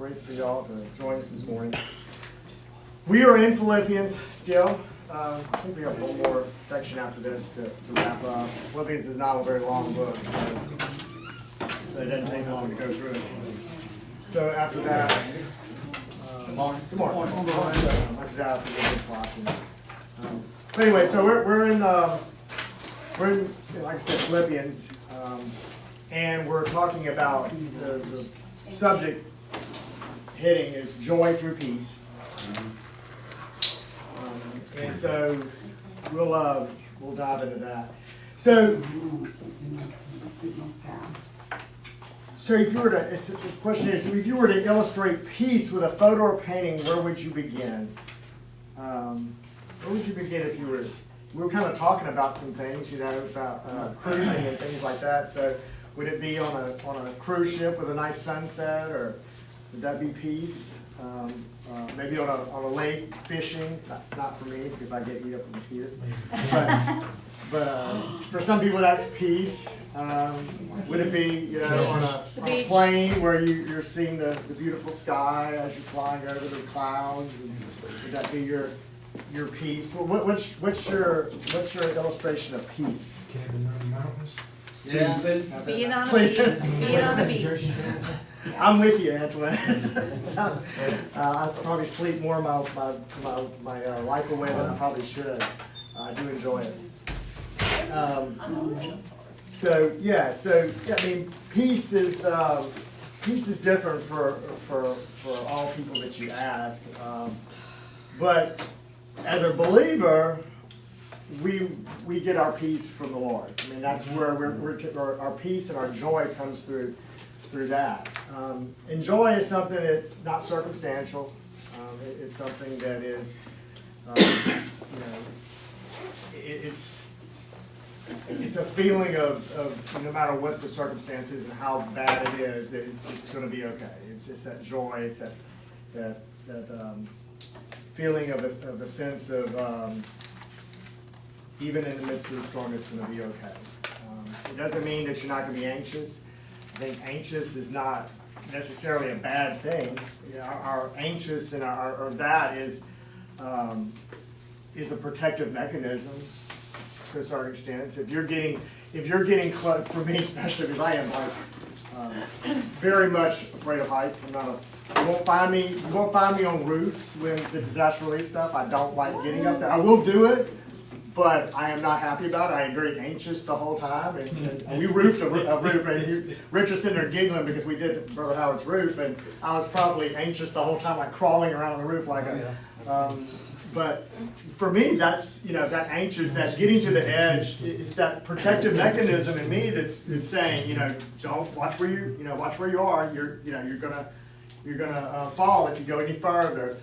great for y'all to join us this morning. We are in Philippians still. I think we have one more section after this to wrap up. Philippians is not a very long book, so it doesn't take long to go through it. So after that, good morning. After that, I'll be Colossians. But anyway, so we're in like I said, Philippians, and we're talking about the subject heading is joy through peace. And so we'll dive into that. So if you were to, the question is, if you were to illustrate peace with a photo or painting, where would you begin? Where would you begin if you were? We were kind of talking about some things, about cruising and things like that. So would it be on a cruise ship with a nice sunset, or would that be peace? Maybe on a lake fishing. That's not for me because I get eat up with mosquitoes. But for some people that's peace. Would it be on a plane where you're seeing the beautiful sky as you're flying over the clouds? And would that be your peace? Well, what's your illustration of peace? Camping on the mountains. Sleeping. Being on the beach. I'm with you, Antoine. I probably sleep more of my life away than I probably should. I do enjoy it. So I mean, peace is different for all people that you ask. But as a believer, we get our peace from the Lord. I mean, that's where our peace and our joy comes through that. And joy is something that's not circumstantial. It's something that is, it's a feeling of no matter what the circumstances and how bad it is, that it's going to be okay. It's just that joy. It's that feeling of a sense of even in the midst of the storm, it's going to be okay. It doesn't mean that you're not going to be anxious. I think anxious is not necessarily a bad thing. Our anxious and our that is a protective mechanism to a certain extent. If you're getting for me especially, because I am very much afraid of heights. You won't find me on roofs when the disaster relief stuff. I don't like getting up there. I will do it, but I am not happy about it. I am very anxious the whole time. And we roofed a roof, and Rich was sitting there giggling because we did Brother Howard's roof, and I was probably anxious the whole time, like crawling around on the roof like a. But for me, that's that anxious, that getting to the edge, is that protective mechanism in me that's saying don't watch where you are. You're gonna fall if you go any further.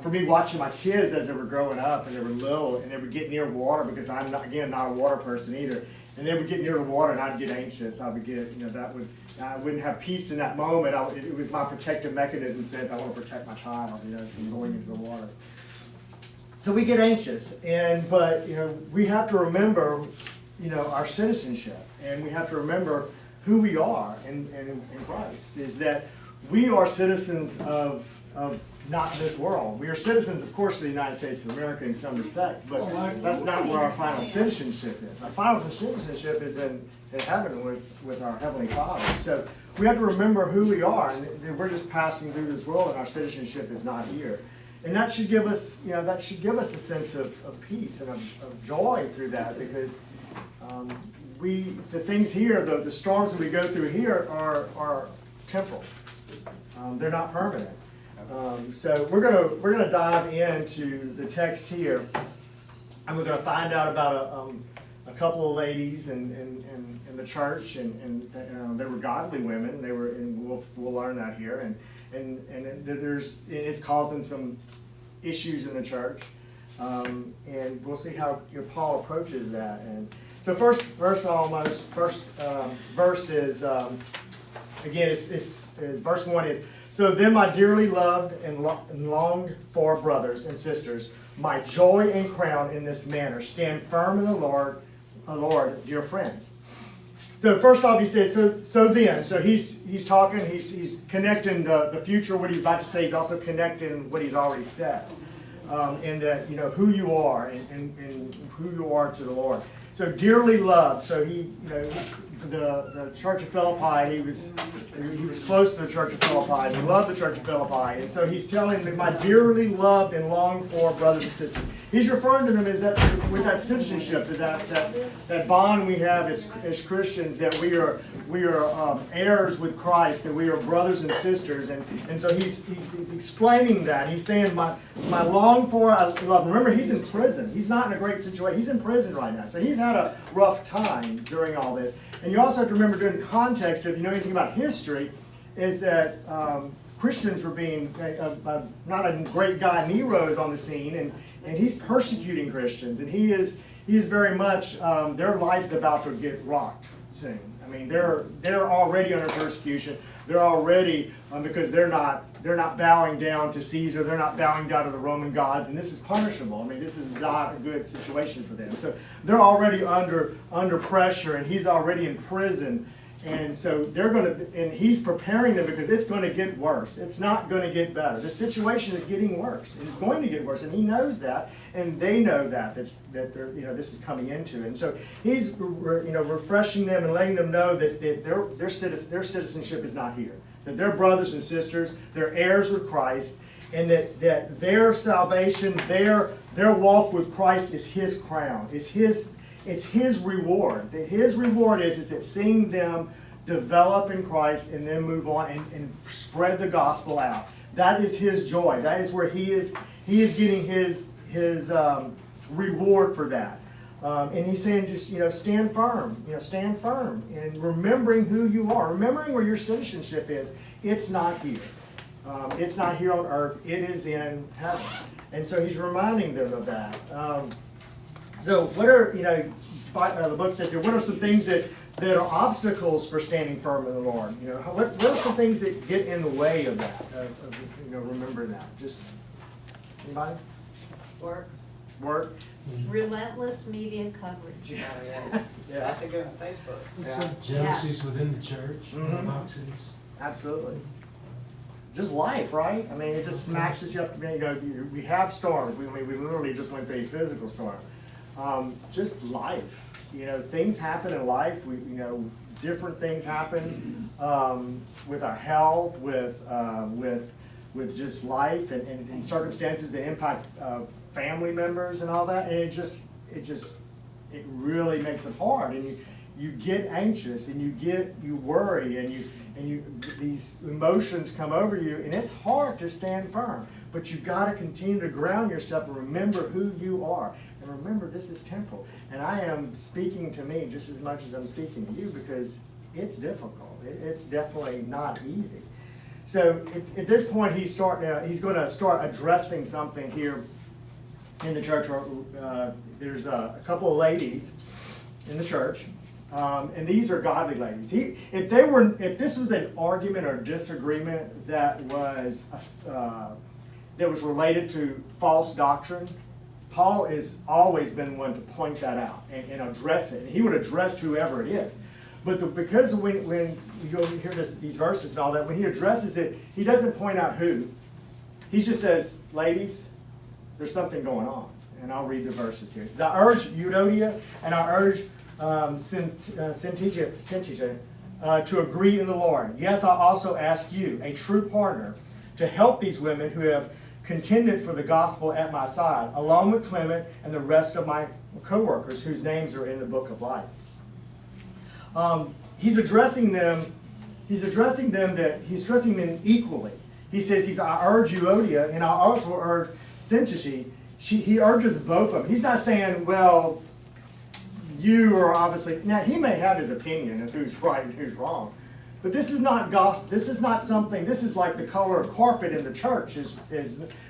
For me, watching my kids as they were growing up and they were little and they would get near water, because I'm not a water person either, and they would get near the water and I'd get anxious. I would get I wouldn't have peace in that moment. It was my protective mechanism says I want to protect my child from going into the water. So we get anxious, but we have to remember our citizenship, and we have to remember who we are in Christ, is that we are citizens of not this world. We are citizens, of course, of the United States of America in some respect, but that's not where our final citizenship is. Our final citizenship is in heaven with our Heavenly Father. So we have to remember who we are, and we're just passing through this world, and our citizenship is not here. And that should give us, a sense of peace and of joy through that, because the things here, the storms that we go through here are temporal. They're not permanent. So we're gonna dive into the text here, and we're gonna find out about a couple of ladies in the church, and they were godly women. They were, and we'll learn that here, and it's causing some issues in the church, and we'll see how Paul approaches that. And so first verse is again, is verse 1 is, so then my dearly loved and longed for brothers and sisters, my joy and crown in this manner, stand firm in the Lord, dear friends. So first off, he says, so he's talking, he's connecting the future, what he's about to say. He's also connecting what he's already said, and that who you are and who you are to the Lord. So dearly loved. So he, the church of Philippi, he was close to the church of Philippi. He loved the church of Philippi, and so he's telling them, my dearly loved and longed for brothers and sisters. He's referring to them as that with that citizenship, that bond we have as Christians, that we are heirs with Christ, that we are brothers and sisters, and so he's explaining that. He's saying my long for love. Remember, he's in prison. He's not in a great situation. He's in prison right now, so he's had a rough time during all this. And you also have to remember, during the context, if you know anything about history, is that Christians were being, not a great guy, Nero is on the scene, and he's persecuting Christians, and he is very much, their life's about to get rocked soon. I mean, they're already under persecution. They're already, because they're not bowing down to Caesar, they're not bowing down to the Roman gods, and this is punishable. I mean, this is not a good situation for them. So they're already under pressure, and he's already in prison. And so and he's preparing them because it's going to get worse. It's not going to get better. The situation is getting worse, and it's going to get worse, and he knows that, and they know that this is coming into it. And so he's refreshing them and letting them know that their citizenship is not here. That they're brothers and sisters, they're heirs with Christ, and that their salvation, their walk with Christ is his crown, it's his reward. That his reward is that seeing them develop in Christ and then move on and spread the gospel out. That is his joy. That is where he is getting his reward for that. And he's saying, just stand firm. Stand firm in remembering who you are, remembering where your citizenship is. It's not here. It's not here on earth. It is in heaven. And so he's reminding them of that. So what are, the book says here, what are some things that are obstacles for standing firm in the Lord? What are some things that get in the way of that, remembering that? Just, anybody? Work. Relentless media coverage. Yeah. That's a good on Facebook. Yeah. Some jealousies within the church, Mhm. boxes. Absolutely. Just life, right? I mean, it just smacks you up. We have storms. We literally just went through a physical storm. Just life. Things happen in life. Different things happen with our health, with just life and circumstances that impact family members and all that. And it really makes it hard. And you get anxious and you worry and these emotions come over you, and it's hard to stand firm. But you've got to continue to ground yourself and remember who you are. And remember, this is temporal. And I am speaking to me just as much as I'm speaking to you, because it's difficult. It's definitely not easy. So at this point, he's going to start addressing something here in the church. There's a couple of ladies in the church, and these are godly ladies. If this was an argument or disagreement that was related to false doctrine, Paul has always been one to point that out and address it. And he would address whoever it is. But because when you go hear these verses and all that, when he addresses it, he doesn't point out who. He just says, ladies, there's something going on. And I'll read the verses here. It says, I urge Euodia and I urge Syntyche to agree in the Lord. Yes, I also ask you, a true partner, to help these women who have contended for the gospel at my side, along with Clement and the rest of my co-workers whose names are in the book of life. He's addressing them equally. He says, I urge Euodia and I also urge Syntyche. He urges both of them. He's not saying, well, you are obviously, now he may have his opinion of who's right and who's wrong, but this is not gospel. This is not something, this is like the color of carpet in the church is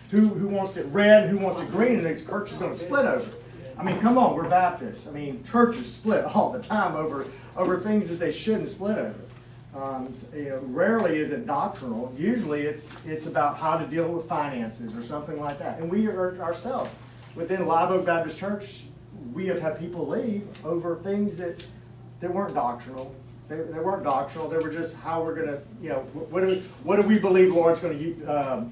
who wants it red and who wants it green, and the church is going to split over it. I mean, come on, we're Baptists. I mean, churches split all the time over things that they shouldn't split over. Rarely is it doctrinal. Usually it's about how to deal with finances or something like that. And we are ourselves, within Live Oak Baptist Church, we have had people leave over things that weren't doctrinal, they weren't doctrinal, they were just how we're gonna, you know, what do we believe Lord's gonna,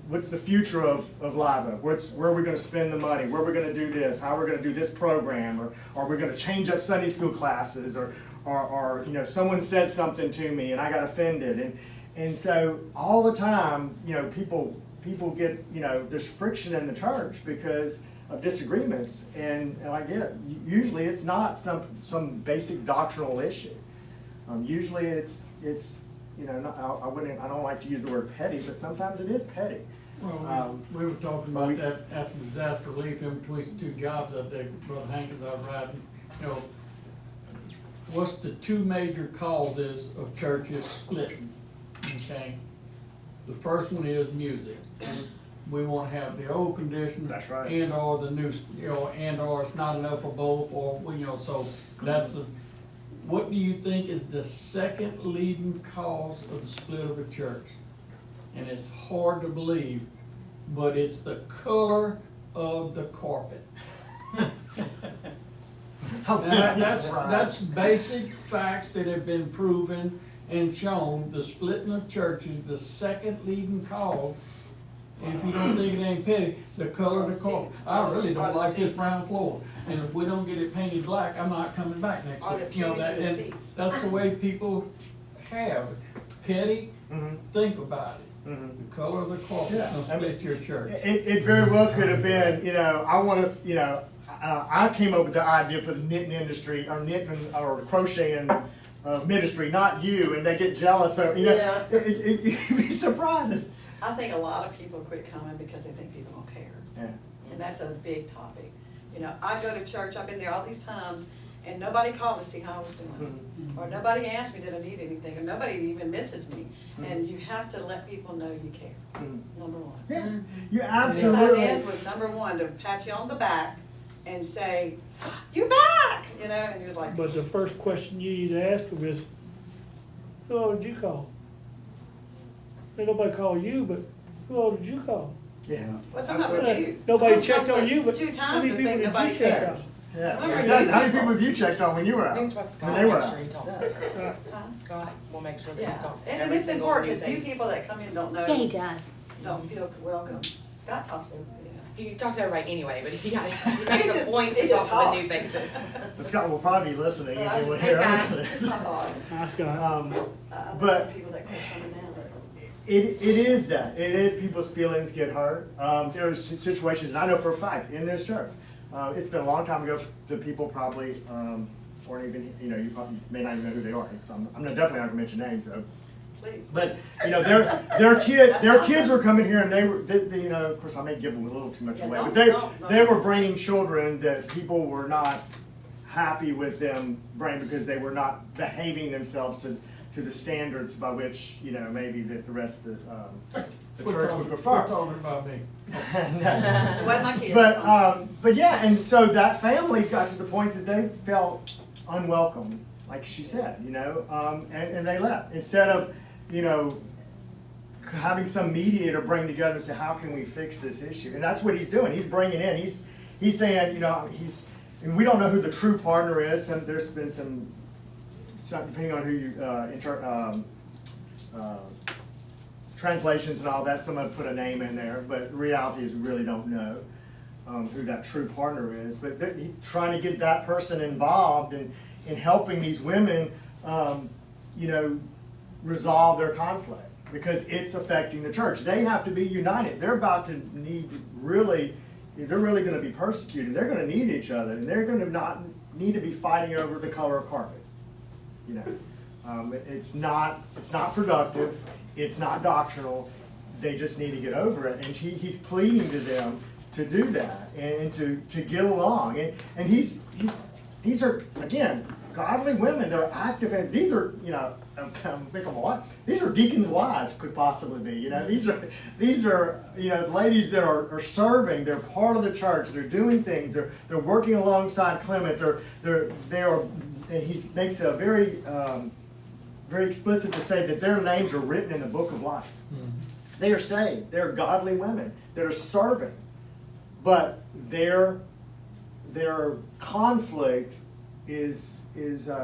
what's the future of Live Oak? Where are we gonna spend the money? Where are we gonna do this? How are we gonna do this program? Or are we gonna change up Sunday school classes? Or you know, someone said something to me and I got offended. And so all the time, you know, people get, you know, there's friction in the church because of disagreements. And I get it. Usually it's not some basic doctrinal issue. Usually it's you know, I don't like to use the word petty, but sometimes it is petty. Well, we were talking about that after disaster relief in between two jobs up there, Brother Hankins, I was riding, you know, what's the two major causes of churches splitting, okay? The first one is music, and we wanna have the old condition. That's right. And or the new, you know, and or it's not enough of both, or, you know, so that's a, what do you think is the second leading cause of the split of a church? And it's hard to believe, but it's the color of the carpet. That's basic facts that have been proven and shown. The splitting of churches, the second leading cause. And if you don't think it ain't petty, the color of the carpet. I really don't like this brown floor. And if we don't get it painted black, I'm not coming back next Or the week. You know, pews and the and seats. that's the way people have it. Petty, Mhm. think about it. Mhm. The color of the carpet Yeah, will I mean, split your church. It very well could have been, you know, I want us, you know, I came up with the idea for the knitting industry, or knitting, or crocheting ministry, not you, and they get jealous, so, you know, Yeah. you'd be surprised. I think a lot of people quit coming because they think people don't care. Yeah. And that's a big topic. You know, I go to church, I've been there all these times, and nobody called to see how I was doing. Or nobody asked me, did I need anything, or nobody even misses me. And you have to let people know you care, Mhm. number one. Yeah, you Ms. absolutely. Inez was number one, to pat you on the back and say, "You back," you know, and you're just like, But the first question you need to ask them is, who all did you call? Ain't nobody call you, but who all did you call? Yeah, "What's up with you?" Nobody Someone checked come on you, but two how times many and people think did nobody you check cares. on? yeah. Remember Exactly. you How many people- people have you checked on when you were out? He's supposed to When call, they were make out. sure he talks Yeah. to her. Huh? Scott will make sure that he Yeah, talks to and every it's single important, because news few aide. people that come in don't know. Yeah, he does. Don't feel welcome. Scott talks to everybody. He talks to everybody anyway, but he He makes just- a point he to just talk to the talks. new faces. So Scott will probably be listening Well, if I he would just- hear Hey, us. Scott. It's not hard. Ask them. There's But- some people that quit coming now. It is that. It is people's feelings get hurt. There's situations, and I know for a fact, in this church, it's been a long time ago, the people probably, weren't even, you know, you probably may not even know who they are. So I'm definitely not gonna mention names though. Please. But, you know, their kids were coming here and they, you know, of course, I may give them a little too much Yeah, away, don't- but don't. they were bringing children that people were not happy with them bringing because they were not behaving themselves to the standards by which, you know, maybe that the rest of the church would We're prefer. talking about me. It wasn't my kids. But yeah, and so that family got to the point that they felt unwelcome, like she said, you know, and they left. Instead of, you know, having some mediator bring together and say, how can we fix this issue? And that's what he's doing. He's bringing in, he's saying, you know, and we don't know who the true partner is, and there's been some depending on who you, translations and all that, someone put a name in there, but the reality is we really don't know who that true partner is. But he's trying to get that person involved in helping these women, you know, resolve their conflict, because it's affecting the church. They have to be united. They're about to need really, if they're really gonna be persecuted, they're gonna need each other, and they're gonna not need to be fighting over the color of carpet. You know, it's not productive, it's not doctrinal, they just need to get over it, and he's pleading to them to do that, and to get along, and these are, again, godly women, they're active, and these are, you know, make them a lot, these are deacons' wives, could possibly be, you know, these are, you know, ladies that are serving, they're part of the church, they're doing things, they're working alongside Clement, they are, and he makes a very, very explicit to say that their names are written in the book of life. They are saved, they're godly women that are serving, but their conflict is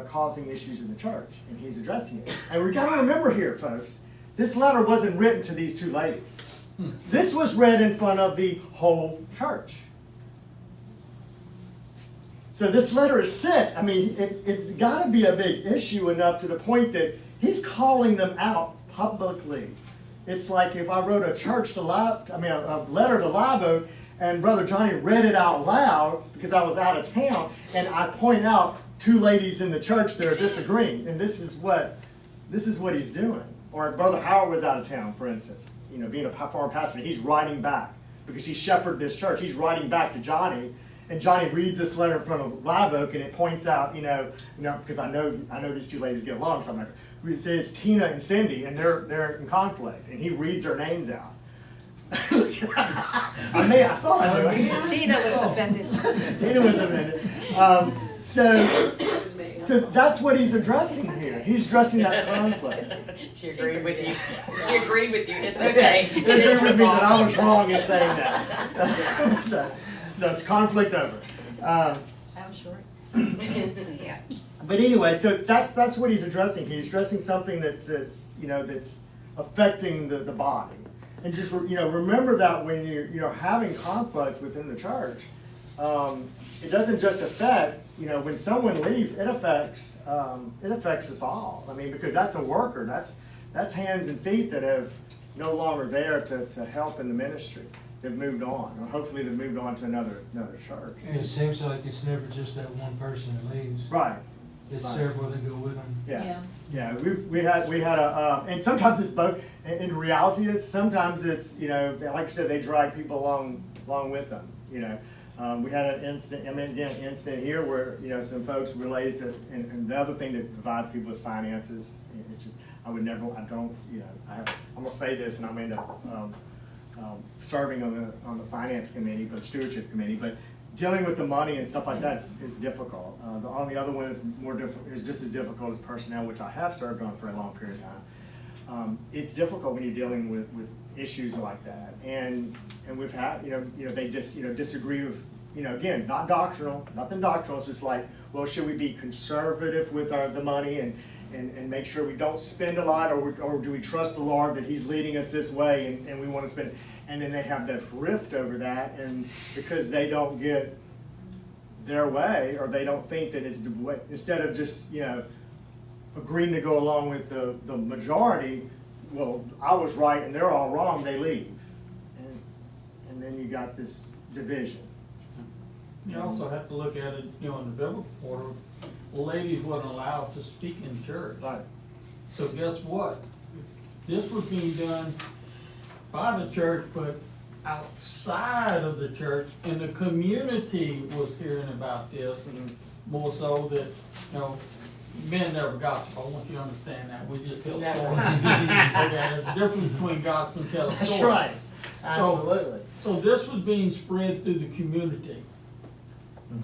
causing issues in the church, and he's addressing it. And we gotta remember here, folks, this letter wasn't written to these two ladies. This was read in front of the whole church. So this letter is sent. I mean, it's got to be a big issue enough to the point that he's calling them out publicly. It's like if I wrote a letter to Live Oak, and Brother Johnny read it out loud because I was out of town, and I point out two ladies in the church that are disagreeing, and this is what he's doing. Or Brother Howard was out of town, for instance, being a former pastor, he's writing back because he shepherded this church. He's writing back to Johnny. And Johnny reads this letter in front of Live Oak, and it points out, because I know these two ladies get along, so I'm like, we say it's Tina and Cindy, and they're in conflict, and he reads their names out. I thought I knew. Tina was offended. Tina was offended. So that's what he's addressing here. He's addressing that conflict. She agreed with you. She agreed with you. It's okay. They agreed with me that I was wrong in saying that. So it's conflict over. I'm short. Yeah. But anyway, so that's what he's addressing. He's addressing something that's affecting the body. And just remember that when you're having conflict within the church, it doesn't just affect when someone leaves. It affects us all. I mean, because that's a worker. That's hands and feet that have no longer there to help in the ministry. They've moved on, or hopefully they've moved on to another church. And it seems like it's never just that one person that leaves. Right. It's Right. several that go with them. Yeah. We had a and sometimes it's both. And reality is sometimes it's like you said, they drag people along with them. We had an incident here where some folks related to and the other thing that divides people is finances. It's just I'm gonna say this and I'm end up serving on the finance committee, but stewardship committee, but dealing with the money and stuff like that is difficult. The only other one is is just as difficult as personnel, which I have served on for a long period of time. It's difficult when you're dealing with issues like that, and we've had they just disagree with again, not doctrinal, nothing doctrinal. It's just like, well, should we be conservative with the money and make sure we don't spend a lot, or do we trust the Lord that He's leading us this way and we want to spend? And then they have this rift over that, and because they don't get their way, or they don't think that it's the way, instead of just agreeing to go along with the majority, well, I was right and they're all wrong, they leave, and then you got this division. You also have to look at it, in the biblical order, ladies wasn't allowed to speak in church. Right. So guess what? This was being done by the church, but outside of the church, and the community was hearing about this, and more so that, men never gospel. I want you to understand that. We just tell Never. stories. Okay, there's a difference between gospel and telling stories. That's right. Absolutely. So this was being spread through the community.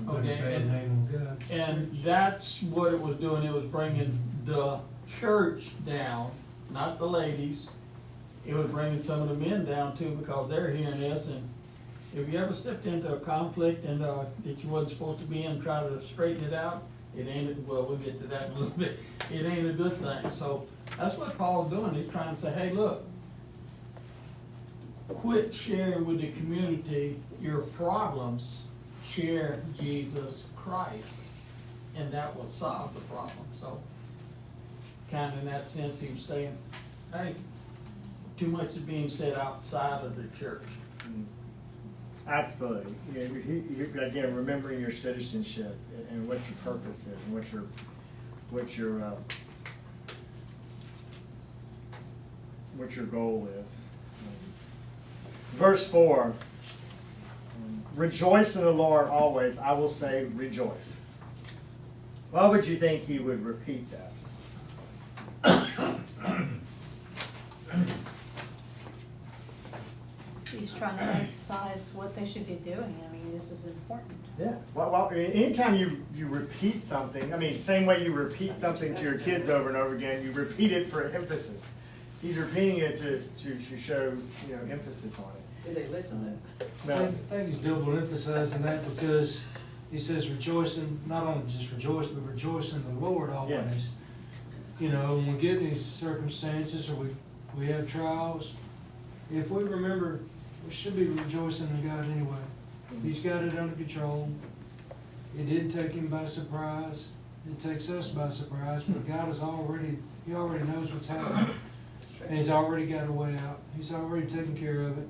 Put a Okay, bad name on God. and that's what it was doing. It was bringing the church down, not the ladies. It was bringing some of the men down too, because they're hearing this. And if you ever stepped into a conflict and that you wasn't supposed to be in, try to straighten it out, it ain't. Well, we'll get to that in a little bit. It ain't a good thing. So that's what Paul's doing. He's trying to say, hey, look, quit sharing with the community your problems. Share Jesus Christ, and that will solve the problem. So, kind of in that sense, he was saying, hey, too much is being said outside of the church. Absolutely. Again, remembering your citizenship and what your purpose is, and what your goal is. Verse 4. Rejoice in the Lord always. I will say rejoice. Why would you think he would repeat that? He's trying to emphasize what they should be doing. I mean, this is important. Yeah. Well, anytime you repeat something, same way you repeat something to your kids over and over again, you repeat it for emphasis. He's repeating it to show emphasis on it. Do they listen then? I think he's double emphasizing that because he says rejoice in, not only just rejoice, but rejoice in the Lord always. You know, when we get in these circumstances or we have trials, if we remember, we should be rejoicing in God anyway. He's got it under control. It didn't take him by surprise. It takes us by surprise, but God is he already knows what's happening. And he's already got a way out. He's already taken care of it.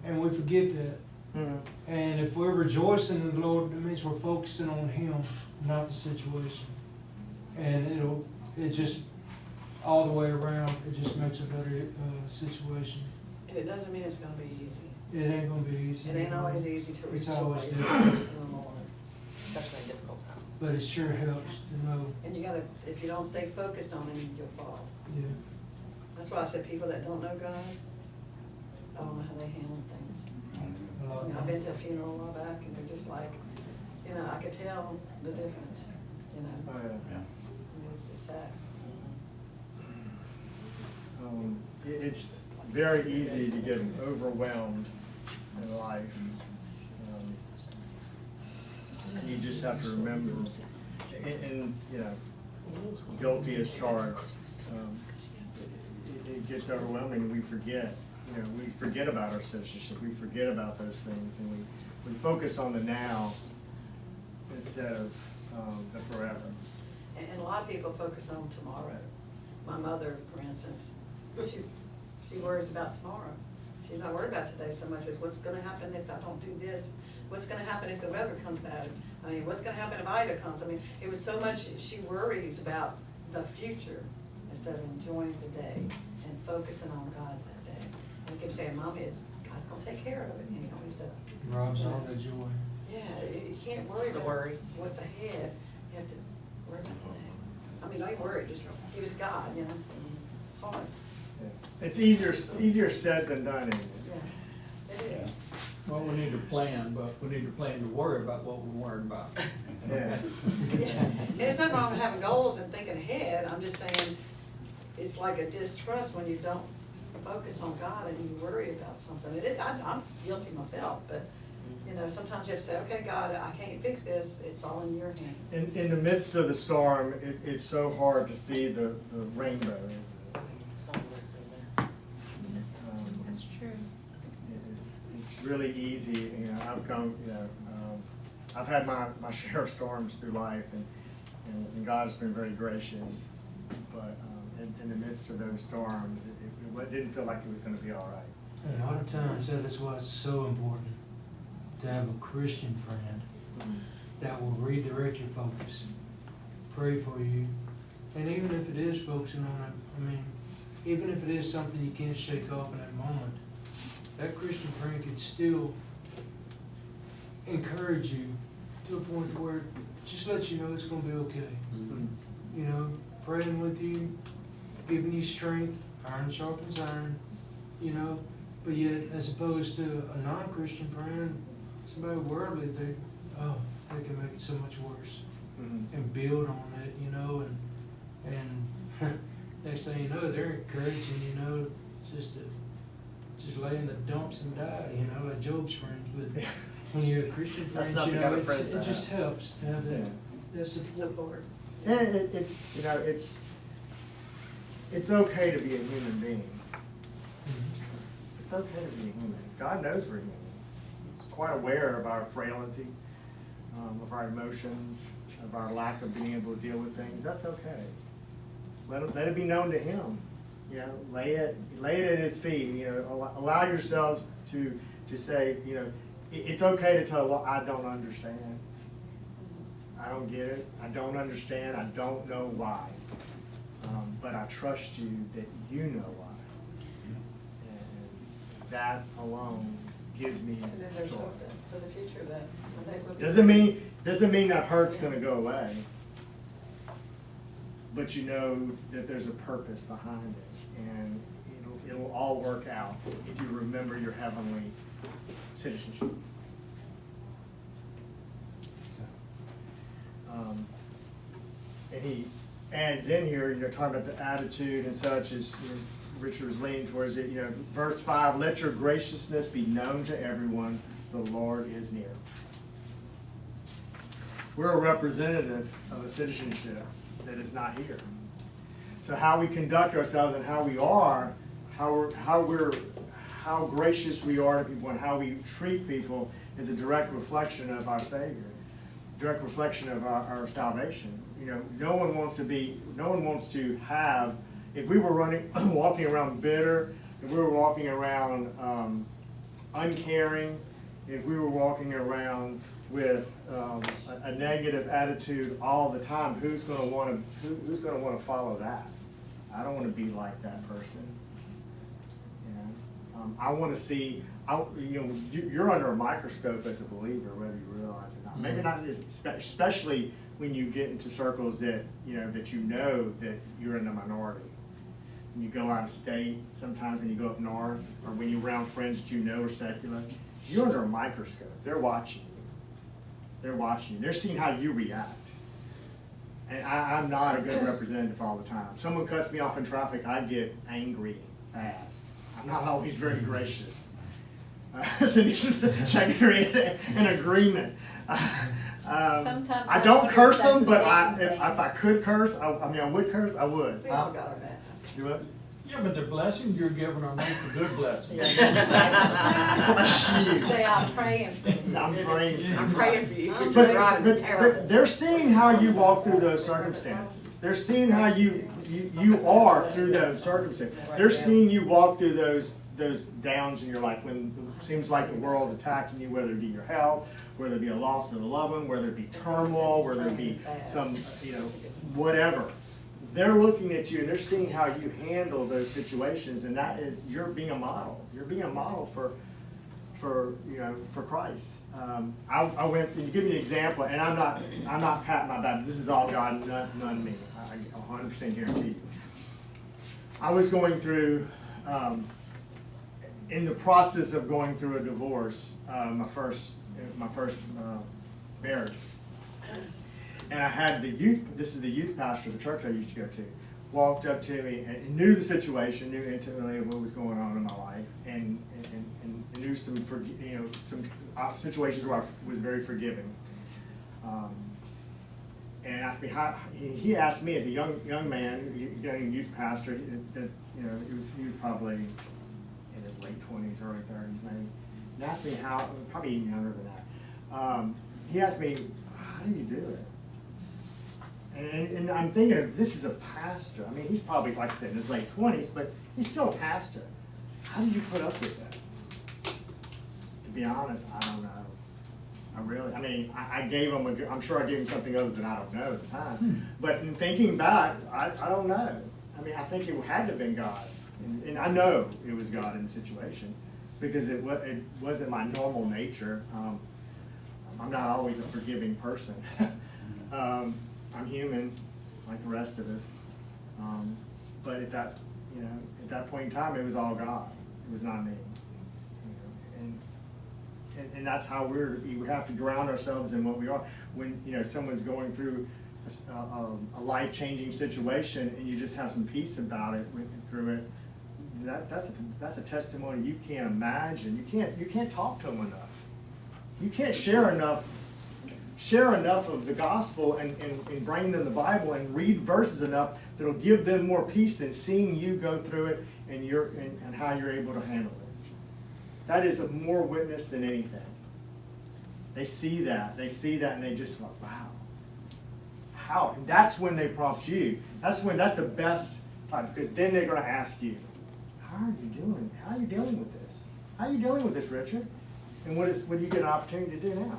And we forget that. And if we're rejoicing in the Lord, it means we're focusing on him, not the situation. And it just, all the way around, it just makes a better situation. And it doesn't mean it's gonna be easy. It ain't gonna be easy. It ain't always easy to It's rejoice always in difficult. the Lord. Especially in difficult times. But it sure helps to know, And you gotta, if you don't stay focused on him, you'll fall. yeah. That's why I said people that don't know God, I don't know how they handle things. A lot You know, of I've been to a funeral a while back and they're just like, you know, I could tell the difference, you know. Oh, yeah. It's sad. It's very easy to get overwhelmed in life. And you just have to remember, and you know, guilty as charged. It gets overwhelming and we forget. You know, we forget about our citizenship. We forget about those things, and we focus on the now instead of the forever. And a lot of people focus on tomorrow. My mother, for instance, she worries about tomorrow. She's not worried about today so much as what's gonna happen if I don't do this? What's gonna happen if the weather comes bad? I mean, what's gonna happen if Ida comes? I mean, it was so much, she worries about the future instead of enjoying the day and focusing on God that day. And keep saying, Mom, God's gonna take care of it, and he always does. Robs all the joy. Yeah, you can't worry The about worry. what's ahead. You have to worry about today. I mean, don't even worry, just give it to God, you know? It's hard. Yeah. It's easier said than done, isn't it? Yeah, it is. Well, we need to plan, but we need to plan to worry about what we're worried about. Yeah. Yeah. And it's nothing wrong with having goals and thinking ahead. I'm just saying, it's like a distrust when you don't focus on God and you worry about something. I'm guilty myself, but, you know, sometimes you have to say, okay, God, I can't fix this. It's all in your hands. In the midst of the storm, it's so hard to see the rainbow. That's true. It's really easy, you know, I've had my share of storms through life, and God's been very gracious, but in the midst of those storms, it didn't feel like it was gonna be all right. And a lot of times, that is why it's so important to have a Christian friend that will redirect your focus, pray for you. And even if it is focusing on it, I mean, even if it is something you can't shake off in that moment, that Christian friend can still encourage you to a point where just let you know it's gonna be okay. You know, praying with you, giving you strength, iron sharpens iron, you know. But yet, as opposed to a non-Christian friend, somebody worldly, they can make it so much worse and build on it, you know, and next thing you know, they're encouraging, you know, just lay in the dumps and die, you know, like Job's friends. But when you're a Christian friend, not you the know, kind of friends to it just have. helps to have that, Yeah. that support. Support. And it's, you know, it's okay to be a human being. Mhm. It's okay to be a human. God knows we're human. He's quite aware of our frailty, of our emotions, of our lack of being able to deal with things. That's okay. Let it be known to Him. You know, lay it at His feet. You know, allow yourselves to say, you know, it's okay to tell, well, I don't understand. I don't get it. I don't understand. I don't know why. But I trust you that you know why. And that alone gives me And then there's joy. hope for the future that one day we'll be. Doesn't mean that hurt's gonna go away. But you know that there's a purpose behind it, and it'll all work out if you remember your heavenly citizenship. And he adds in here, you know, talking about the attitude and such, as you know, Richard was leaning towards it, you know, verse 5, let your graciousness be known to everyone, the Lord is near. We're a representative of a citizenship that is not here. So how we conduct ourselves and how we are, how gracious we are to people and how we treat people is a direct reflection of our Savior, direct reflection of our salvation. You know, no one wants to have, if we were walking around bitter, if we were walking around uncaring, if we were walking around with a negative attitude all the time, who's going to want to follow that? I don't want to be like that person. You know, I want to see. You're under a microscope as a believer, whether you realize it or not. Maybe not, especially when you get into circles that you know that you're in the minority. When you go out of state, sometimes when you go up north, or when you're around friends that you know are secular, you're under a microscope. They're watching you. They're watching you. They're seeing how you react. And I'm not a good representative all the time. Someone cuts me off in traffic, I get angry fast. I'm not always very gracious. So checking an agreement. Sometimes I I don't wonder curse if that's them, a but Satan if thing. I could curse, I would curse, I would. We all got our bad. Do it. Yeah, but the blessings you're giving are not the good blessings. Say, I'm praying for you. I'm praying. I'm praying for you, because But, you're driving but terrible. they're seeing how you walk through those circumstances. They're seeing how you are through those circumstances. They're seeing you walk through those downs in your life when it seems like the world's attacking you, whether it be your health, whether it be a loss of a loved one, whether it be turmoil, whether it be some, whatever. They're looking at you and they're seeing how you handle those situations, and that is, you're being a model. You're being a model for Christ. I went, and to give you an example, and I'm not patting my back. This is all God, none me. I 100% guarantee you. I was going through, in the process of going through a divorce, my first marriage. And I had this is the youth pastor of the church I used to go to, walked up to me and knew the situation, knew intimately what was going on in my life, and knew some situations where I was very forgiving. And asked me how, he asked me as a young man, young youth pastor, that he was probably in his late 20s, early 30s maybe, and asked me how, probably even younger than that. He asked me, how do you do it? And I'm thinking of, this is a pastor. I mean, he's probably, like I said, in his late 20s, but he's still a pastor. How do you put up with that? To be honest, I don't know. I gave him, I'm sure I gave him something other than I don't know at the time. But in thinking back, I don't know. I mean, I think it had to have been God. And I know it was God in the situation, because it wasn't my normal nature. I'm not always a forgiving person. I'm human, like the rest of us. But at that point in time, it was all God. It was not me. And that's how we have to ground ourselves in what we are. When someone's going through a life-changing situation, and you just have some peace about it through it, that's a testimony you can't imagine. You can't talk to them enough. You can't share enough of the gospel and bring them the Bible and read verses enough that'll give them more peace than seeing you go through it and how you're able to handle it. That is more witness than anything. They see that, and they just like, wow. How? And that's when they prompt you. That's the best time, because then they're going to ask you, how are you doing? How are you dealing with this? How are you dealing with this, Richard? And what do you get an opportunity to do now?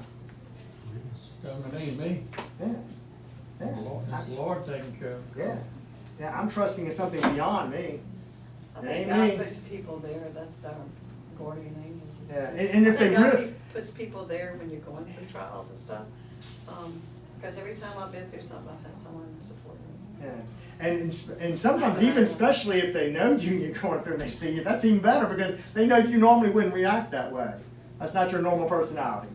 It ain't me. Yeah. It's the Lord taking care of it. Yeah, I'm trusting in something beyond me. I It think ain't God me. puts people there, that's their guardian angels. Yeah, and if I they think God really, puts people there when you're going through trials and stuff. Because every time I've been through something, I've had someone support me. yeah, and sometimes even especially if they know you and you're going through and they see you, that's even better, because they know you normally wouldn't react that way. That's not your normal personality.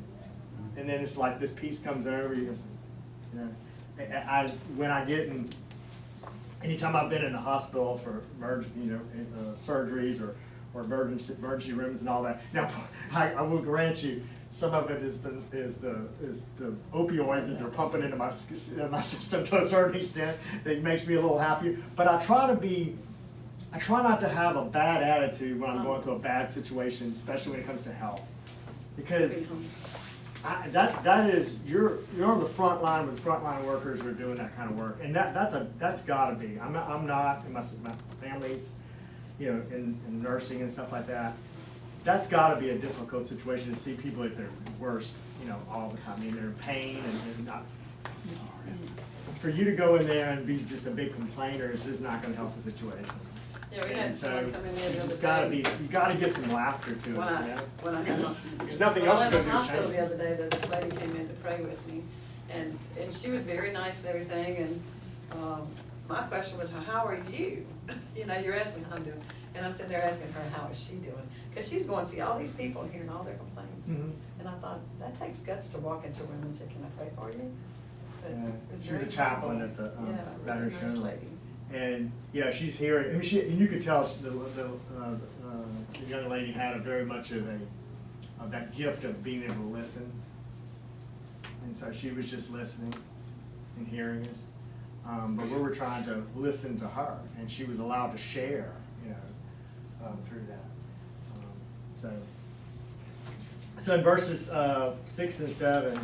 And then it's like this peace comes over you. When I get anytime I've been in the hospital for surgeries or or emergency rooms and all that. Now, I will grant you, some of it is the opioids that they're pumping into my system to a certain extent that makes me a little happier. But I try not to have a bad attitude when I'm going through a bad situation, especially when it comes to health. Because that is, you're on the front line with frontline workers who are doing that kind of work. And that's gotta be. I'm not, and my family's, you know, in nursing and stuff like that. That's gotta be a difficult situation to see people at their worst, you know, all the time. I mean, they're in pain and not. For you to go in there and be just a big complainer is just not gonna help the situation. Yeah, we And had so someone come in there the you other just gotta day. you gotta get some laughter to it, you When I, know? when I Because had nothing when else I you're was in gonna the do is hospital change the other day, this lady came in to pray with me, and she was very nice and everything, and, my question was, how are you? You know, you're asking how I'm doing, and I'm sitting there asking her, how is she doing? Cause she's going to see all these people and hearing all their complaints, Mhm. and I thought, that takes guts to walk into a room and say, can I pray for you? But Yeah. it was She was a very chaplain humble. at the, Yeah, Banner really nice Show. lady. And, yeah, she's hearing, I mean, and you could tell the young lady had a very much of that gift of being able to listen. And so she was just listening and hearing us. But we were trying to listen to her, and she was allowed to share, you know, through that. So in verses 6 and 7,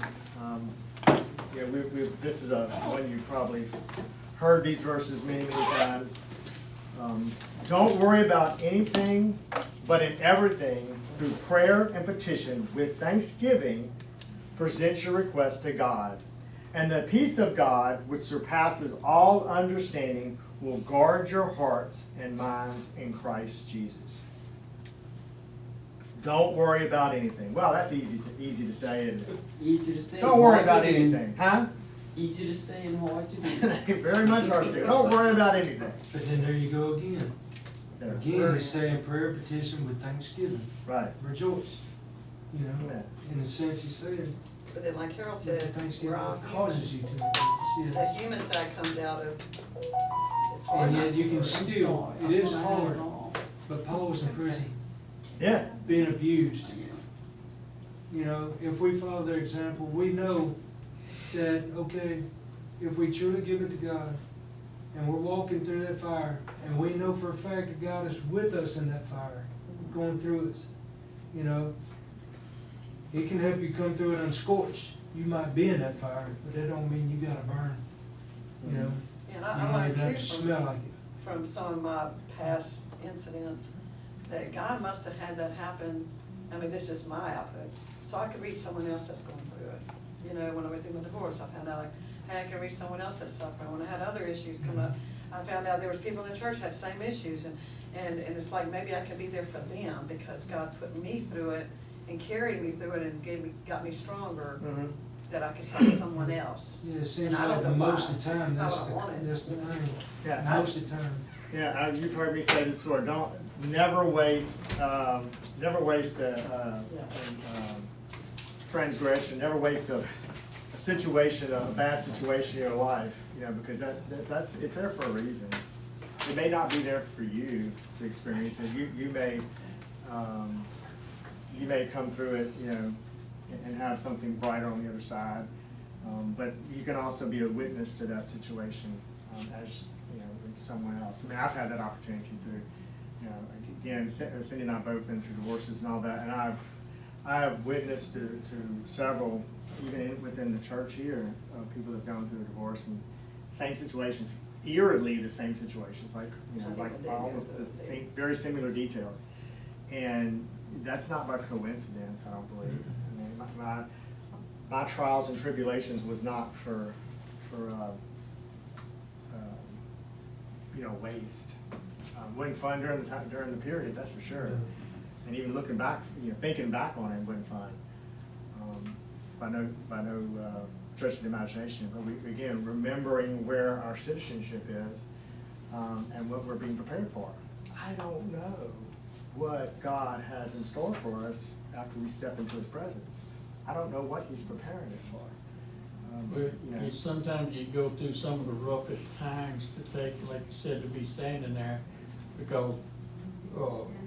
you know, this is one you probably heard these verses many, many times. Don't worry about anything, but in everything, through prayer and petition, with thanksgiving, present your requests to God. And the peace of God, which surpasses all understanding, will guard your hearts and minds in Christ Jesus. Don't worry about anything. Well, that's easy to say, isn't it? Easy to say. Don't worry hard to about do. anything, huh? Easy to say and hard to do. Very much hard to do. Don't worry about anything. But then there you go again. Yeah. Again, it's saying prayer, petition with thanksgiving. Right. Rejoice. You know, Yeah. in the sense he's saying, But then like Harold said, thanksgiving we're all causes human. you to rejoice. The Yeah. human side comes out of, it's hard And not yet to you can worry. still, it is hard, but Paul was in prison, Yeah. being abused. You know, if we follow their example, we know that, okay, if we truly give it to God, and we're walking through that fire, and we know for a fact that God is with us in that fire, going through us, you know, it can help you come through it unscorched. You might be in that fire, but that don't mean you gotta burn, you know. And You I don't learned even have too to smell like it. from some of my past incidents, that God must have had that happen, I mean, this is just my output, so I could reach someone else that's going through it. You know, when I went through my divorce, I found out, like, hey, I can reach someone else that's suffering. When I had other issues come up, I found out there was people in the church had the same issues, and it's like, maybe I could be there for them, because God put me through it and carried me through it and got me stronger, Mhm. that I could help someone else. Yeah, it seems And I don't like know most why. of the time, It's not that's what I wanted. the thing. Yeah. Most of the time. Yeah, you've heard me say this before. Never waste transgression. Never waste a situation, a bad situation in your life. You know, because it's there for a reason. It may not be there for you to experience it. You may come through it, you know, and have something brighter on the other side. But you can also be a witness to that situation as, you know, with someone else. I mean, I've had that opportunity through, you know, again, Cindy and I both been through divorces and all that, and I've witnessed to several, even within the church here, people that have gone through a divorce and same situations, eerily the same situations, like, you know, Some like people did go almost through the it. same, very similar details. And that's not by coincidence, I don't believe. I mean, my trials and tribulations was not for you know, waste. Wasn't fun during the period, that's for sure. And even looking back, you know, thinking back on it, wasn't fun. By no stretch of the imagination, but we, again, remembering where our citizenship is, and what we're being prepared for. I don't know what God has in store for us after we step into His presence. I don't know what He's preparing us for. But You know. sometimes you go through some of the roughest times to take, like you said, to be standing there, because,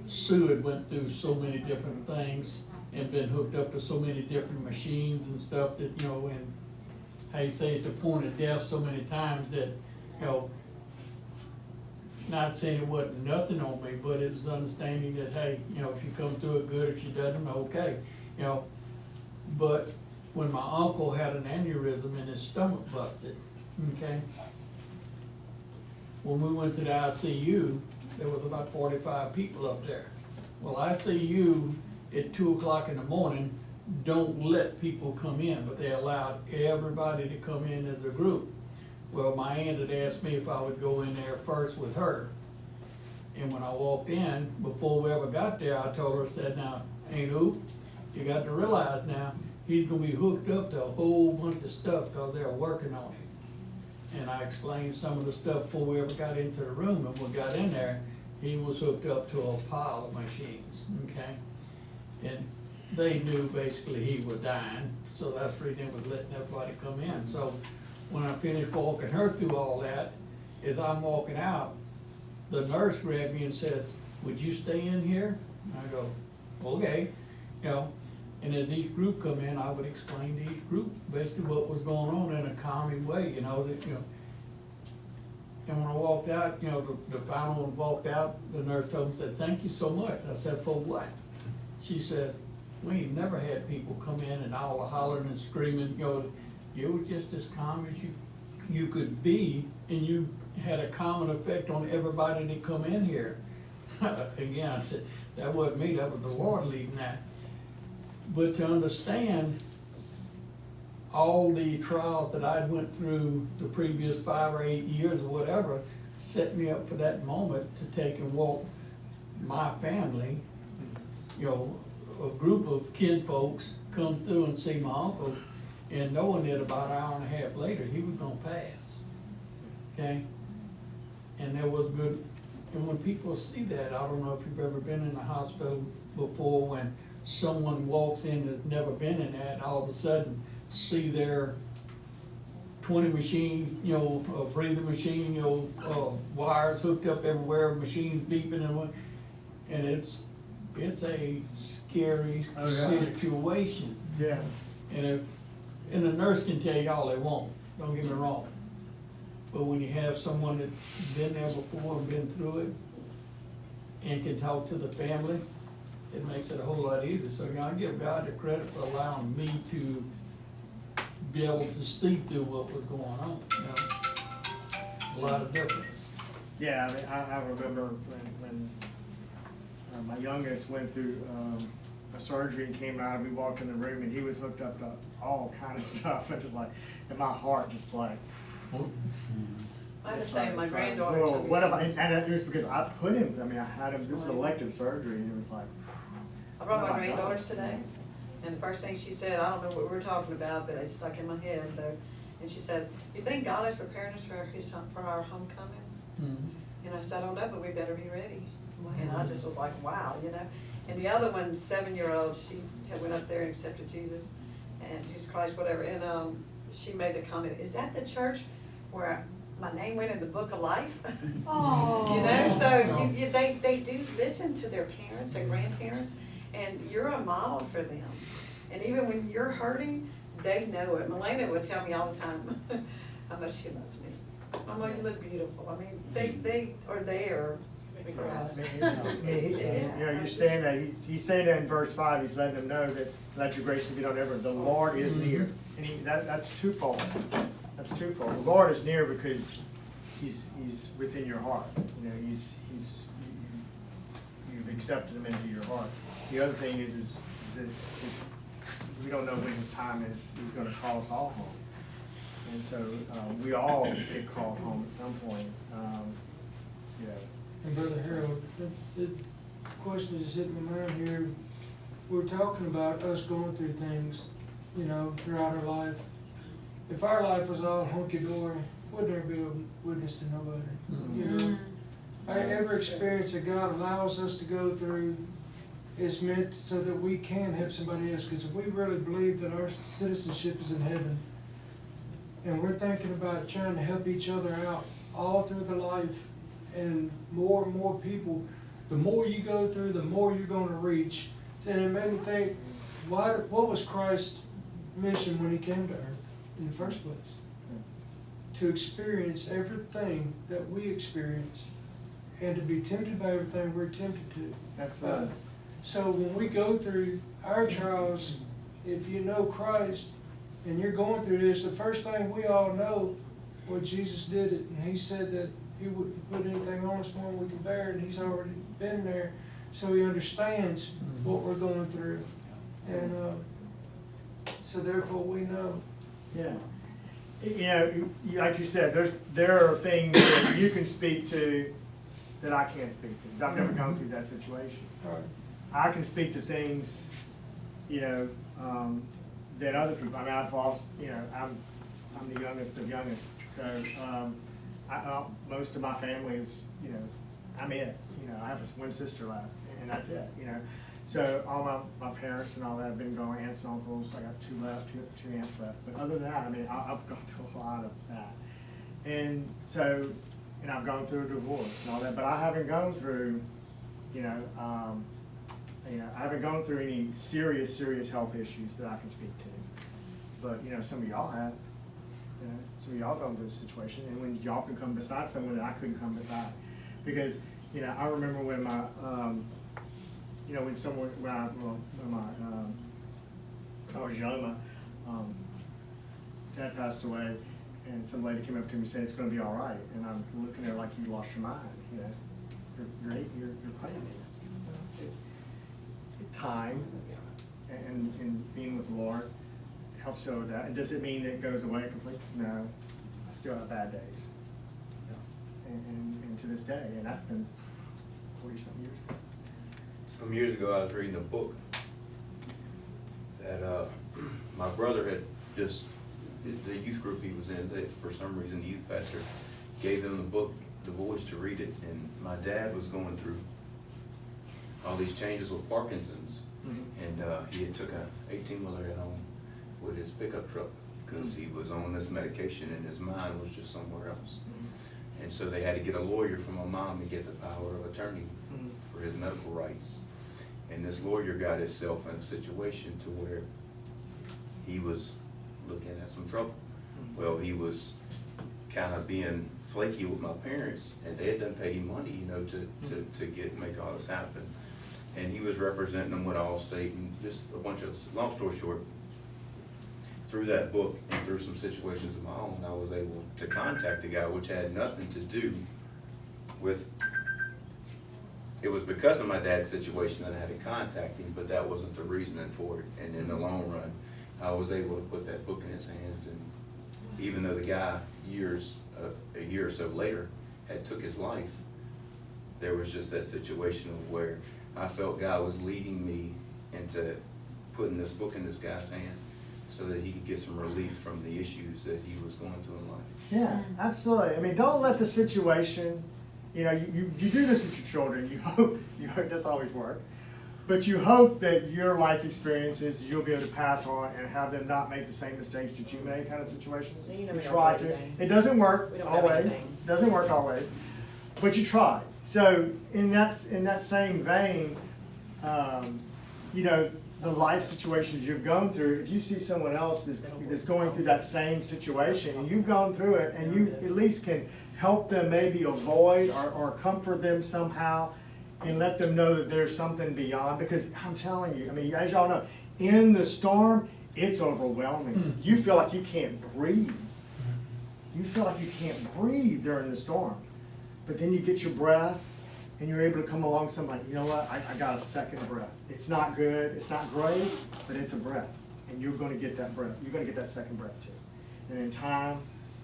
Sue had went through so many different things and been hooked up to so many different machines and stuff that, you know, and how you say, at the point of death so many times that, you know, not saying it wasn't nothing on me, but it was understanding that, hey, you know, if she comes through it good, if she doesn't, okay, you know. But when my uncle had an aneurysm and his stomach busted, okay, when we went to the ICU, there was about 45 people up there. Well, ICU at 2 o'clock in the morning don't let people come in, but they allowed everybody to come in as a group. Well, my aunt had asked me if I would go in there first with her. And when I walked in, before we ever got there, I told her, I said, now, Aunt Oop, you got to realize now, he's gonna be hooked up to a whole bunch of stuff because they're working on him. And I explained some of the stuff before we ever got into the room, and when we got in there, he was hooked up to a pile of machines, okay? And they knew basically he was dying, so that's the reason they was letting everybody come in. So when I finished walking her through all that, as I'm walking out, the nurse grabbed me and says, would you stay in here? And I go, okay, you know, and as each group come in, I would explain to each group basically what was going on in a calming way, you know, that, you know. And when I walked out, you know, the final one walked out, the nurse told me, said, thank you so much. I said, for what? She said, we ain't never had people come in and all hollering and screaming, you know, you were just as calm as you could be, and you had a common effect on everybody that come in here. Again, I said, that wasn't me, that was the Lord leading that. But to understand all the trials that I went through the previous 5 or 8 years or whatever, set me up for that moment to take and walk my family, you know, a group of kin folks come through and see my uncle, and knowing that about an hour and a half later, he was gonna pass, okay? And there was good, and when people see that, I don't know if you've ever been in a hospital before, when someone walks in that's never been in that, and all of a sudden see their 20 machine, you know, a breathing machine, you know, wires hooked up everywhere, machines beeping and what, and it's a scary Oh, yeah. situation. Yeah. And the nurse can tell you all they want, don't get me wrong. But when you have someone that's been there before and been through it, and can talk to the family, it makes it a whole lot easier. So, you know, I give God the credit for allowing me to be able to see through what was going on, you know? A lot of difference. Yeah, I mean, I remember when my youngest went through a surgery and came out, we walked in the room and he was hooked up to all kind of stuff, and it's like, and my heart just like. I had the it's same, like- my it's like, granddaughter whoa, told me what if I, something. and it was because I put him, I mean, I had him, this was elective surgery, and it was like. I brought oh my God. granddaughters today, and the first thing she said, I don't know what we were talking about, but it stuck in my head though. And she said, you think God is preparing us for our homecoming? Mhm. And I said, I don't know, but we better be ready. And I just was like, wow, you know? And the other one, 7-year-old, she had went up there and accepted Jesus and Jesus Christ, whatever, and she made the comment, is that the church where my name went in the book of life? Oh. You know, so they do listen to their parents and grandparents, and you're a model for them. And even when you're hurting, they know it. Melena would tell me all the time how much she loves me. Mama, you look beautiful. I mean, they are there for us. You know, you're saying that, he's saying that in verse 5, he's letting them know that, let your grace be done ever, the Lord is near. And that's twofold, that's twofold. The Lord is near because he's within your heart, you know, you've accepted him into your heart. The other thing is we don't know when his time is, he's gonna call us all home. And so, we all get called home at some point, you know. And Brother Harold, the question is hitting my mind here. We're talking about us going through things, you know, throughout our life. If our life was all hunky-dory, would there be a witness to nobody? You know, every experience that God allows us to go through is meant so that we can help somebody else. Because if we really believe that our citizenship is in heaven, and we're thinking about trying to help each other out all through the life, and more people the more you go through, the more you're gonna reach. And it made me think, what was Christ's mission when he came to earth in the first place? To experience everything that we experience and to be tempted by everything we're tempted to. That's right. So when we go through our trials, if you know Christ and you're going through this, the first thing we all know, well, Jesus did it, and he said that he wouldn't put anything on us more than we can bear, and he's already been there, so he understands what we're going through. And so therefore we know. Yeah. You know, like you said, there are things that you can speak to that I can't speak to, because I've never gone through that situation. All right. I can speak to things, you know, that other people, I mean, I've lost, you know, I'm the youngest of youngest, so, most of my family is, you know, I'm it, you know, I have one sister left, and that's it, you know. So all my parents and all that have been gone, aunts and uncles, I got two left, two aunts left, but other than that, I mean, I've gone through a lot of that. And so, and I've gone through a divorce and all that, but I haven't gone through, you know, I haven't gone through any serious health issues that I can speak to. But, you know, some of y'all have, you know, some of y'all gone through a situation, and when y'all can come beside someone that I couldn't come beside. Because, you know, I remember when my, you know, when I was young, my dad passed away, and some lady came up to me and said, "It's gonna be all right." And I'm looking at her like, "You lost your mind, you know, you're crazy." Time and being with the Lord helps you with that. And does it mean that it goes away completely? No, I still have bad days. And to this day, and that's been 40-something years ago. Some years ago, I was reading a book that my brother had just, the youth group he was in, for some reason, the youth pastor gave him the book, The Voice, to read it, and my dad was going through all these changes with Parkinson's, and he had took a 18-wheeler at home with his pickup truck because he was on this medication and his mind was just somewhere else. And so they had to get a lawyer for my mom to get the power of attorney for his medical rights. And this lawyer got himself in a situation to where he was looking at some trouble. Well, he was kind of being flaky with my parents, and they had done paid him money, you know, to make all this happen. And he was representing them with Allstate and just a bunch of, long story short, through that book and through some situations of my own, I was able to contact the guy, which had nothing to do with, it was because of my dad's situation that I had to contact him, but that wasn't the reasoning for it. And in the long run, I was able to put that book in his hands, and even though the guy a year or so later had took his life, there was just that situation of where I felt God was leading me into putting this book in this guy's hand so that he could get some relief from the issues that he was going through in life. Yeah, absolutely. I mean, don't let the situation, you know, you do this with your children. You hope it doesn't always work, but you hope that your life experiences you'll be able to pass on and have them not make the same mistakes that you made, kind of situations. You know, You we don't try know to. anything. It doesn't work We don't know always. anything. Doesn't work always, but you try. So in that same vein, you know, the life situations you've gone through, if you see someone else that's going through that same situation and you've gone through it, and you at least can help them maybe avoid or comfort them somehow and let them know that there's something beyond, because I'm telling you, I mean, as y'all know, in the storm, it's overwhelming. You feel like you can't breathe. You feel like you can't breathe during the storm. But then you get your breath, and you're able to come along somebody, you know what, I got a second breath. It's not good, it's not great, but it's a breath. And you're gonna get that breath, you're gonna get that second breath too. And in time,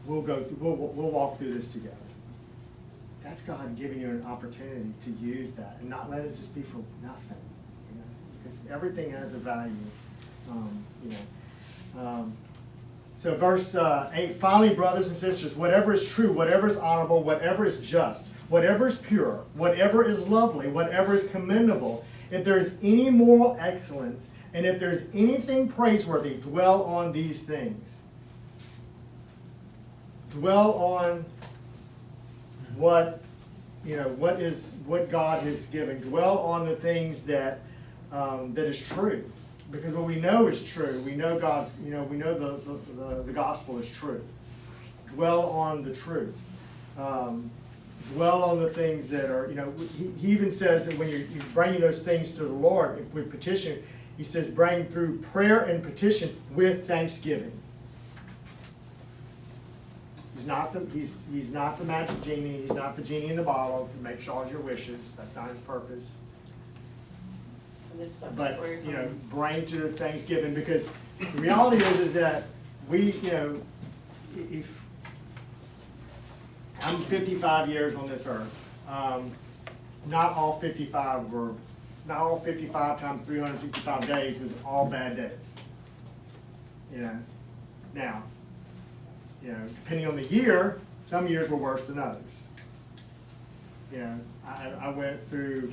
we'll walk through this together. That's God giving you an opportunity to use that and not let it just be for nothing, you know, because everything has a value, you know. So verse 8, finally, brothers and sisters, whatever is true, whatever is honorable, whatever is just, whatever is pure, whatever is lovely, whatever is commendable, if there is any moral excellence, and if there's anything praiseworthy, dwell on these things. Dwell on what what God has given. Dwell on the things that is true. Because what we know is true. We know God's, we know the gospel is true. Dwell on the truth. Dwell on the things that are, he even says that when you're bringing those things to the Lord with petition, he says bring through prayer and petition with thanksgiving. He's not the magic genie. He's not the genie in the bottle to make all your wishes. That's not his purpose. And this is But, where you're from. bring to the Thanksgiving, because the reality is that we, if, I'm 55 years on this earth, not all 55 times 365 days was all bad days. Now, depending on the year, some years were worse than others. I went through,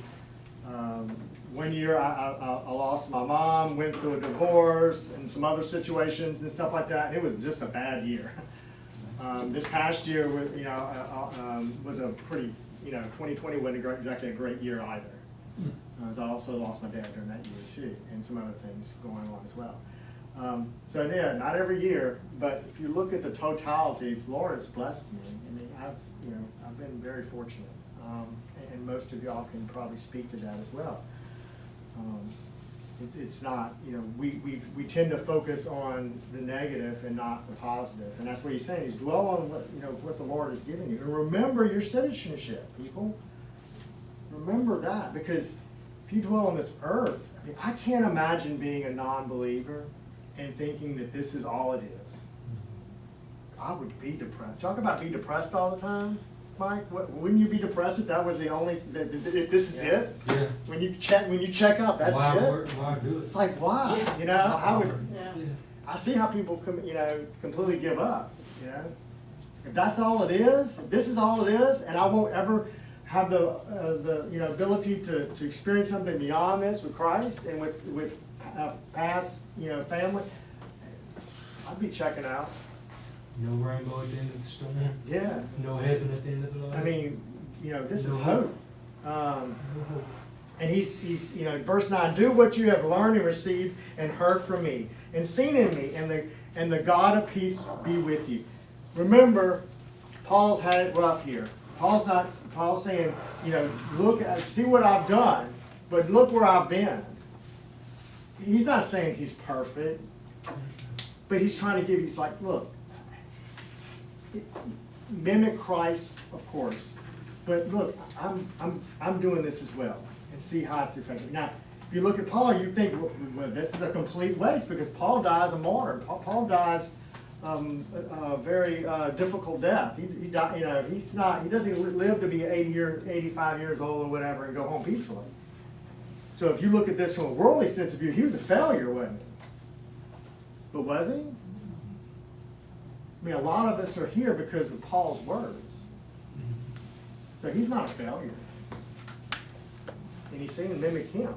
one year I lost my mom, went through a divorce and some other situations and stuff like that, and it was just a bad year. This past year, was a pretty, 2020 wasn't exactly a great year either. I also lost my dad during that year too, and some other things going on as well. So yeah, not every year, but if you look at the totality, the Lord has blessed me. I mean, I've been very fortunate, and most of y'all can probably speak to that as well. It's not, we tend to focus on the negative and not the positive, and that's what he's saying. He's dwell on what the Lord has given you, and remember your citizenship, people. Remember that, because if you dwell on this earth, I can't imagine being a non-believer and thinking that this is all it is. I would be depressed. Talk about being depressed all the time, Mike. Wouldn't you be depressed if that was the only? If this is it? Yeah. When you check out, that's Why it. work? Why do it? It's like why? I would. Yeah. I see how people completely give up. If that's all it is, if this is all it is, and I won't ever have the ability to experience something beyond this with Christ and with past family, I'd be checking out. No rainbow at the end of the storm. Yeah. No heaven at the end of the line. I mean, this is No hope. No hope. And he's verse 9, do what you have learned and received and heard from me and seen in me, and the God of peace be with you. Remember, Paul's had it rough here. Paul's saying, look, see what I've done, but look where I've been. He's not saying he's perfect, but he's trying to give you, it's like, look, mimic Christ, of course, but look, I'm doing this as well, and see how it's effective. Now, if you look at Paul, you think, well, this is a complete waste, because Paul dies a martyr. Paul dies a very difficult death. He doesn't live to be 85 years old or whatever and go home peacefully. So if you look at this from a worldly sense of view, he was a failure, wasn't he? But was he? I mean, a lot of us are here because of Paul's words. So he's not a failure. And he's saying mimic him.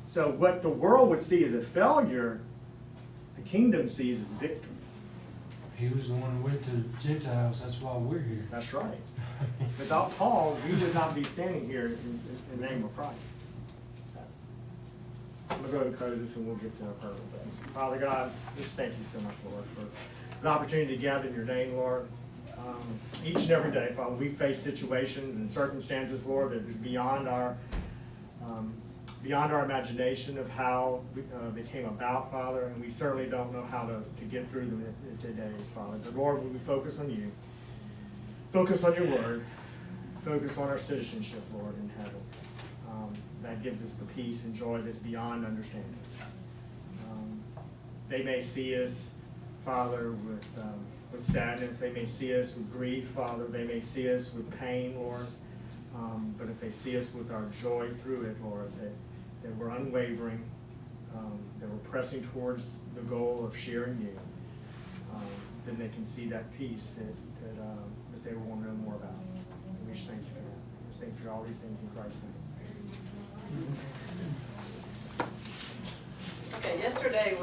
So what the world would see as a failure, the kingdom sees as victory. He was the one who went to the Gentiles. That's why we're here. That's right. Without Paul, we would not be standing here in the name of Christ. I'm going to go ahead and close this and we'll get to our prayer. Father God, just thank you so much, Lord, for the opportunity to gather in your name, Lord. Each and every day, Father, we face situations and circumstances, Lord, that is beyond our imagination of how they came about, Father, and we certainly don't know how to get through them today, Father. But Lord, when we focus on you, focus on your word, focus on our citizenship, Lord, in heaven. That gives us the peace and joy that's beyond understanding. They may see us, Father, with sadness. They may see us with grief, Father. They may see us with pain, Lord. But if they see us with our joy through it, Lord, that we're unwavering, that we're pressing towards the goal of sharing you, then they can see that peace that they will want to know more about. And we just thank you for that. We just thank you for all these things in Christ's name. Okay, yesterday